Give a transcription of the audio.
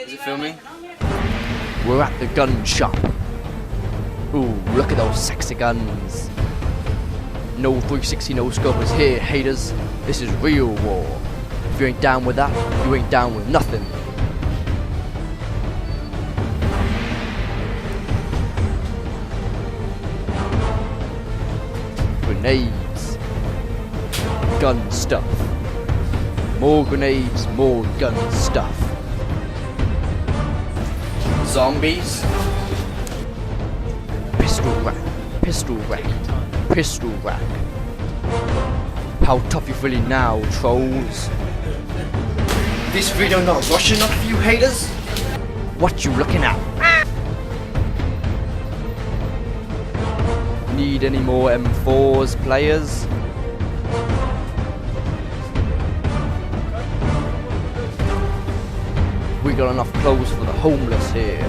Is it filming? We're at the gun shop. Ooh, look at those sexy guns. No 360 no scopers here, haters. This is real war. If you ain't down with that, you ain't down with nothing. Grenades. Gun stuff. More grenades, more gun stuff. Zombies? Pistol rack, pistol rack, pistol rack. How tough you feeling now, trolls? This video not rushing enough for you haters? What you looking at? Need any more M4s, players? We got enough clothes for the homeless here.